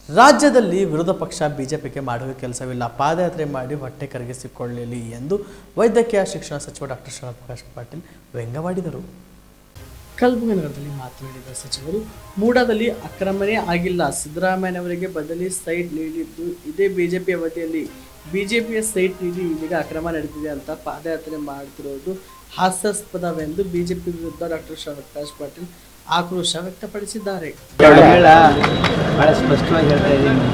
ರಾಜ್ಯದಲ್ಲಿ ವಿರೋಧ ಪಕ್ಷ ಬಿಜೆಪಿಗೆ ಮಾಡುವ ಕೆಲಸವಿಲ್ಲ, ಪಾದಯಾತ್ರೆ ಮಾಡಿ ಹೊಟ್ಟೆ ಕರಗಿಸಿಕೊಳ್ಳಲಿ ಎಂದು ವೈದ್ಯಕೀಯ ಶಿಕ್ಷಣ ಸಚಿವ ಡಾಕ್ಟರ್ ಶ್ರೀನಿವಾಸ್ ಪಾಟೀಲ್ ವ್ಯಂಗ್ಯವಾಡಿದರು. ಕಲಬುರಗಿ ನಗರದಲ್ಲಿ ಮಾತನಾಡಿದ ಸಚಿವರು, ಮೂಡಾದಲ್ಲಿ ಅಕ್ರಮನೇ ಆಗಿಲ್ಲ, ಸಿದ್ದರಾಮಯ್ಯನವರಿಗೆ ಬದಲಿ ಸೈಟ್ ನೀಡಿದ್ದು ಇದೇ ಬಿಜೆಪಿ ಅವಧಿಯಲ್ಲಿ. ಬಿಜೆಪಿಯ ಸೈಟ್ ನೀಡಿ ಇದೀಗ ಅಕ್ರಮ ನಡೆದಿದೆ ಅಂತ ಪಾದಯಾತ್ರೆ ಮಾಡುತ್ತಿರುವುದು ಹಾಸ್ಯಾಸ್ಪದವೆಂದು ಬಿಜೆಪಿ ವಿರುದ್ಧ ಡಾಕ್ಟರ್ ಶ್ರೀನಿವಾಸ್ ಪಾಟೀಲ್ ಆಕ್ರೋಶ ವ್ಯಕ್ತಪಡಿಸಿದ್ದಾರೆ. ಭಾಳ ಸ್ಪಷ್ಟವಾಗಿ ಹೇಳ್ತಾ ಇದ್ದೀನಿ,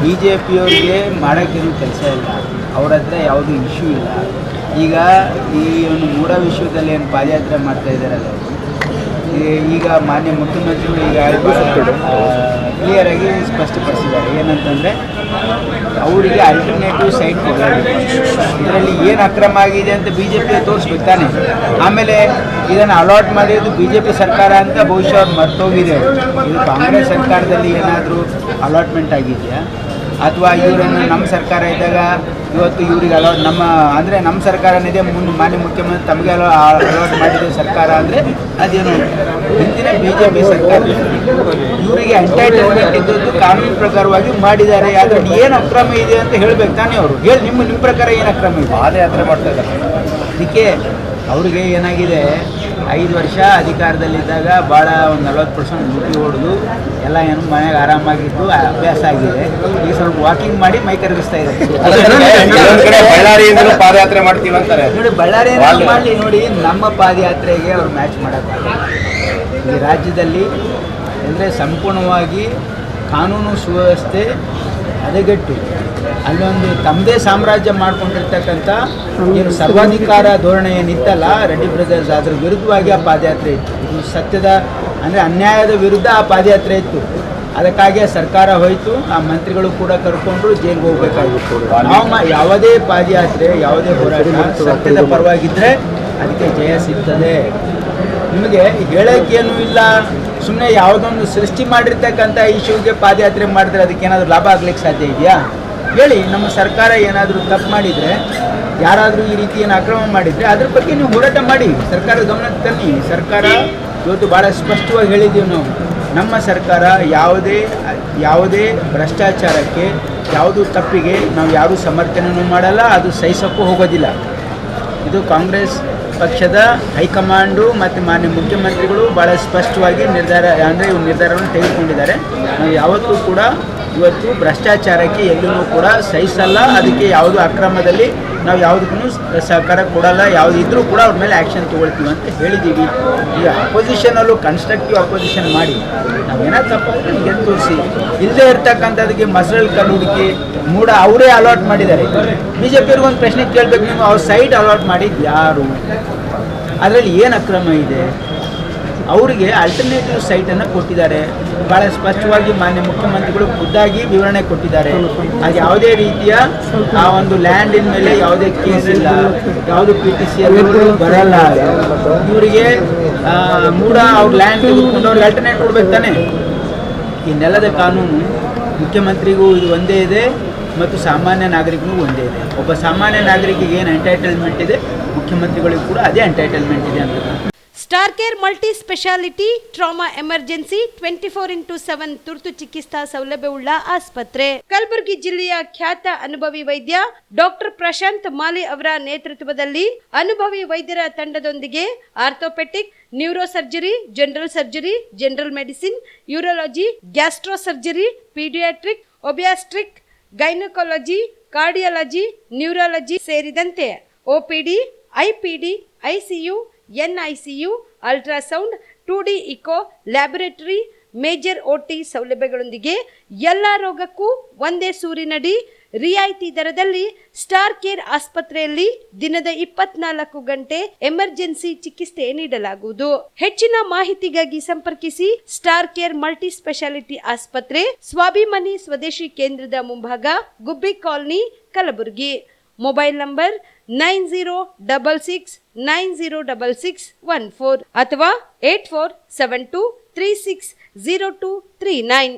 ಬಿ ಜೆ ಪಿಯವ್ರಿಗೆ ಮಾಡೋಕ್ಕೇನು ಕೆಲಸ ಇಲ್ಲ, ಅವ್ರ ಹತ್ರ ಯಾವುದೂ ಇಶ್ಯೂ ಇಲ್ಲ. ಈಗ ಈ ಒಂದು ಮೂಢ ವಿಷಯದಲ್ಲಿ ಏನು ಪಾದಯಾತ್ರೆ ಮಾಡ್ತಾ ಇದ್ದಾರಲ್ಲ, ಈಗ ಮಾನ್ಯ ಮುಖ್ಯಮಂತ್ರಿಗಳು ಈಗ ಕ್ಲಿಯರಾಗಿ ಸ್ಪಷ್ಟಪಡಿಸಿದ್ದಾರೆ. ಏನಂತಂದರೆ ಅವರಿಗೆ ಅಲ್ಟರ್ನೇಟಿವ್ ಸೈಟ್ ಕೊಡಬೇಕು, ಇದರಲ್ಲಿ ಏನು ಅಕ್ರಮ ಆಗಿದೆ ಅಂತ ಬಿ ಜೆ ಪಿ ತೋರಿಸ್ಬೇಕು ತಾನೆ. ಆಮೇಲೆ ಇದನ್ನು ಅಲಾಟ್ ಮಾಡಿರೋದು ಬಿ ಜೆ ಪಿ ಸರ್ಕಾರ ಅಂತ ಬಹುಶಃ ಅವ್ರು ಮರ್ತೋಗಿದೆ. ಇದು ಕಾಂಗ್ರೆಸ್ ಸರ್ಕಾರದಲ್ಲಿ ಏನಾದರೂ ಅಲಾಟ್ಮೆಂಟ್ ಆಗಿದೆಯಾ, ಅಥವಾ ಇವರನ್ನು ನಮ್ಮ ಸರ್ಕಾರ ಇದ್ದಾಗ ಇವತ್ತು ಇವ್ರಿಗೆ ಅಲಾಟ್ ನಮ್ಮ ಸರ್ಕಾರನಿದೆ, ಮಾನ್ಯ ಮುಖ್ಯಮಂತ್ರಿ ತಮಗೆ ಅಲಾಟ್ ಮಾಡಿದ ಸರ್ಕಾರ ಅಂದರೆ ಅದೇನು ಹಿಂದಿನ ಬಿ ಜೆ ಪಿ ಸರ್ಕಾರ. ಇವರಿಗೆ ಎಂಟೈಟಲ್ಮೆಂಟ್ ಇದ್ದದ್ದು ಕಾನೂನು ಪ್ರಕಾರವಾಗಿ ಮಾಡಿದ್ದಾರೆ. ಅದರಲ್ಲಿ ಏನು ಅಕ್ರಮ ಇದೆ ಅಂತ ಹೇಳಬೇಕು ತಾನೇ ಅವರು. ಹೇಳಿ ನಿಮ್ಮ ಪ್ರಕಾರ ಏನು ಅಕ್ರಮ ಇದೆ? ಪಾದಯಾತ್ರೆ ಮಾಡ್ತಾ ಇದ್ದಾರೆ. ಅದಕ್ಕೆ ಅವ್ರಿಗೆ ಏನಾಗಿದೆ, 5 ವರ್ಷ ಅಧಿಕಾರದಲ್ಲಿದ್ದಾಗ ಭಾಳ ಒಂದು 40% ಲೂಟಿ ಹೊಡೆದು ಎಲ್ಲ ಏನು ಮನೆಗೆ ಆರಾಮಾಗಿದ್ದು ಅಭ್ಯಾಸ ಆಗಿದೆ. ಈಗ ಸ್ವಲ್ಪ ವಾಕಿಂಗ್ ಮಾಡಿ ಮೈ ಕರಗಿಸ್ತಾ ಇದೆ. ಬಳ್ಳಾರಿಯಿಂದ ಪಾದಯಾತ್ರೆ ಮಾಡ್ತೀವಿ ಅಂತಾರೆ ನೋಡಿ, ಬಳ್ಳಾರಿಯಿಂದ ಮಾಡಲಿ ನೋಡಿ, ನಮ್ಮ ಪಾದಯಾತ್ರೆಗೆ ಅವ್ರು ಮ್ಯಾಚ್ ಮಾಡೋಕ್ಕಾಗಲ್ಲ. ಈ ರಾಜ್ಯದಲ್ಲಿ ಅಂದರೆ ಸಂಪೂರ್ಣವಾಗಿ ಕಾನೂನು ಸುವ್ಯವಸ್ಥೆ ಹದಗೆಟ್ಟು ಅಲ್ಲೊಂದು ತಮ್ಮದೇ ಸಾಮ್ರಾಜ್ಯ ಮಾಡ್ಕೊಂಡಿರ್ತಕ್ಕಂಥ ಏನು ಸರ್ವಾಧಿಕಾರ ಧೋರಣೆ ಏನಿತ್ತಲ್ಲ ರೆಡ್ಡಿ ಬ್ರದರ್ಸ್, ಅದರ ವಿರುದ್ಧವಾಗಿ ಆ ಪಾದಯಾತ್ರೆ ಇತ್ತು. ಇದು ಸತ್ಯದ ಅಂದರೆ ಅನ್ಯಾಯದ ವಿರುದ್ಧ ಆ ಪಾದಯಾತ್ರೆ ಇತ್ತು. ಅದಕ್ಕಾಗಿ ಸರ್ಕಾರ ಹೋಯಿತು, ಆ ಮಂತ್ರಿಗಳು ಕೂಡ ಕರ್ಕೊಂಡು ಜೈಲಿಗೆ ಹೋಗ್ಬೇಕಾಗಿತ್ತು. ನಾವು ಯಾವುದೇ ಪಾದಯಾತ್ರೆ, ಯಾವುದೇ ಹೋರಾಟ ಸತ್ಯದ ಪರವಾಗಿದ್ದರೆ ಅದಕ್ಕೆ ಜಯ ಸಿಗ್ತದೆ. ನಿಮಗೆ ಹೇಳೋಕ್ಕೇನೂ ಇಲ್ಲ, ಸುಮ್ಮನೆ ಯಾವುದೊಂದು ಸೃಷ್ಟಿ ಮಾಡಿರ್ತಕ್ಕಂಥ ಇಶ್ಯೂಗೆ ಪಾದಯಾತ್ರೆ ಮಾಡಿದ್ರೆ ಅದಕ್ಕೇನಾದರೂ ಲಾಭ ಆಗ್ಲಿಕ್ಕೆ ಸಾಧ್ಯ ಇದೆಯಾ? ಹೇಳಿ, ನಮ್ಮ ಸರ್ಕಾರ ಏನಾದರೂ ತಪ್ಪು ಮಾಡಿದರೆ, ಯಾರಾದರೂ ಈ ರೀತಿ ಏನು ಅಕ್ರಮ ಮಾಡಿದರೆ ಅದ್ರ ಬಗ್ಗೆ ನೀವು ಹೋರಾಟ ಮಾಡಿ, ಸರ್ಕಾರ ಗಮನಕ್ಕೆ ತನ್ನಿ. ಸರ್ಕಾರ ಇವತ್ತು ಭಾಳ ಸ್ಪಷ್ಟವಾಗಿ ಹೇಳಿದ್ದೀವಿ ನಾವು, ನಮ್ಮ ಸರ್ಕಾರ ಯಾವುದೇ ಭ್ರಷ್ಟಾಚಾರಕ್ಕೆ, ಯಾವುದೂ ತಪ್ಪಿಗೆ ನಾವು ಯಾರೂ ಸಮರ್ಥನೆಯೂ ಮಾಡಲ್ಲ, ಅದು ಸಹಿಸೋಕ್ಕೂ ಹೋಗೋದಿಲ್ಲ. ಇದು ಕಾಂಗ್ರೆಸ್ ಪಕ್ಷದ ಹೈಕಮಾಂಡು ಮತ್ತು ಮಾನ್ಯ ಮುಖ್ಯಮಂತ್ರಿಗಳು ಭಾಳ ಸ್ಪಷ್ಟವಾಗಿ ನಿರ್ಧಾರವನ್ನು ತೆಗೆದುಕೊಂಡಿದ್ದಾರೆ. ನಾವು ಯಾವತ್ತೂ ಕೂಡ ಇವತ್ತು ಭ್ರಷ್ಟಾಚಾರಕ್ಕೆ ಎಲ್ಲೂ ಕೂಡ ಸಹಿಸಲ್ಲ, ಅದಕ್ಕೆ ಯಾವುದು ಅಕ್ರಮದಲ್ಲಿ ನಾವು ಯಾವುದಕ್ಕೂ ಸಹಕಾರ ಕೊಡಲ್ಲ, ಯಾವುದಿದ್ರೂ ಕೂಡ ಅವ್ರ ಮೇಲೆ ಆ್ಯಕ್ಷನ್ ತೊಗೊಳ್ತೀವಿ ಅಂತ ಹೇಳಿದ್ದೀವಿ. ಈಗ ಅಪೋಸಿಷನಲ್ಲೂ ಕನ್ಸ್ಟ್ರಕ್ಟಿವ್ ಅಪೋಸಿಷನ್ ಮಾಡಿ ನಾವೇನಾದ್ರು ತಪ್ಪಾದರೆ ಗೆದ್ದು ತೋರಿಸಿ, ಇಲ್ಲದೇ ಇರ್ತಕ್ಕಂಥದಕ್ಕೆ ಮಸರಲ್ಲಿ ಕಲ್ಲು ಹುಡುಕಿ ಮೂಡ ಅವರೇ ಅಲಾಟ್ ಮಾಡಿದ್ದಾರೆ. ಬಿ ಜೆ ಪಿಯವ್ರಿಗೆ ಒಂದು ಪ್ರಶ್ನೆ ಕೇಳಬೇಕು, ನೀವು ಅವ್ರ ಸೈಟ್ ಅಲಾಟ್ ಮಾಡಿದ್ದು ಯಾರು? ಅದರಲ್ಲಿ ಏನು ಅಕ್ರಮ ಇದೆ? ಅವರಿಗೆ ಅಲ್ಟರ್ನೇಟಿವ್ ಸೈಟನ್ನು ಕೊಟ್ಟಿದ್ದಾರೆ. ಭಾಳ ಸ್ಪಷ್ಟವಾಗಿ ಮಾನ್ಯ ಮುಖ್ಯಮಂತ್ರಿಗಳು ಖುದ್ದಾಗಿ ವಿವರಣೆ ಕೊಟ್ಟಿದ್ದಾರೆ. ಅದು ಯಾವುದೇ ರೀತಿಯ ಆ ಒಂದು ಲ್ಯಾಂಡಿನ ಮೇಲೆ ಯಾವುದೇ ಕೇಸ್ ಇಲ್ಲ, ಯಾವುದು PTC ಬರಲ್ಲ. ಇವರಿಗೆ ಮೂಡ ಅವ್ರ ಲ್ಯಾಂಡ್ ತೆಗೆದುಕೊಂಡು ಅವ್ರಿಗೆ ಅಲ್ಟರ್ನೇಟ್ ಕೊಡ್ಬೇಕು ತಾನೆ. ಈ ನೆಲದ ಕಾನೂನು ಮುಖ್ಯಮಂತ್ರಿಗೂ ಇದು ಒಂದೇ ಇದೆ ಮತ್ತು ಸಾಮಾನ್ಯ ನಾಗರಿಕನಿಗೂ ಒಂದೇ ಇದೆ. ಒಬ್ಬ ಸಾಮಾನ್ಯ ನಾಗರಿಕಿಗೆ ಏನು ಎಂಟೈಟಲ್ಮೆಂಟ್ ಇದೆ, ಮುಖ್ಯಮಂತ್ರಿಗಳಿಗೂ ಕೂಡ ಅದೇ ಎಂಟೈಟಲ್ಮೆಂಟ್ ಇದೆ ಅಂತ. Star care multi speciality trauma emergency 24x7 ತುರ್ತು ಚಿಕಿತ್ಸಾ ಸೌಲಭ್ಯವುಳ್ಳ ಆಸ್ಪತ್ರೆ. ಕಲಬುರಗಿ ಜಿಲ್ಲೆಯ ಖ್ಯಾತ ಅನುಭವಿ ವೈದ್ಯ ಡಾಕ್ಟರ್ ಪ್ರಶಾಂತ್ ಮಾಲಿ ಅವರ ನೇತೃತ್ವದಲ್ಲಿ ಅನುಭವಿ ವೈದ್ಯರ ತಂಡದೊಂದಿಗೆ orthopaedic, neuro surgery, general surgery, general medicine, urology, gastro surgery, paediatric, obstetric, gynaecology, cardiology, neurology ಸೇರಿದಂತೆ OPD, IPD, ICU, NICU, ultrasound, 2D echo, laboratory, major OT ಸೌಲಭ್ಯಗಳೊಂದಿಗೆ ಎಲ್ಲ ರೋಗಕ್ಕೂ ಒಂದೇ ಸೂರಿನಡಿ ರಿಯಾಯಿತಿ ದರದಲ್ಲಿ ಸ್ಟಾರ್ ಕೇರ್ ಆಸ್ಪತ್ರೆಯಲ್ಲಿ ದಿನದ 24 ಗಂಟೆ ಎಮರ್ಜೆನ್ಸಿ ಚಿಕಿತ್ಸೆ ನೀಡಲಾಗುವುದು. ಹೆಚ್ಚಿನ ಮಾಹಿತಿಗಾಗಿ ಸಂಪರ್ಕಿಸಿ ಸ್ಟಾರ್ ಕೇರ್ ಮಲ್ಟಿ ಸ್ಪೆಷಾಲಿಟಿ ಆಸ್ಪತ್ರೆ, ಸ್ವಾಭಿಮಾನಿ ಸ್ವದೇಶಿ ಕೇಂದ್ರದ ಮುಂಭಾಗ, ಗುಬ್ಬಿ ಕಾಲನಿ, ಕಲಬುರಗಿ. ಮೊಬೈಲ್ ನಂಬರ್ 9066906614 ಅಥವಾ 8472360239.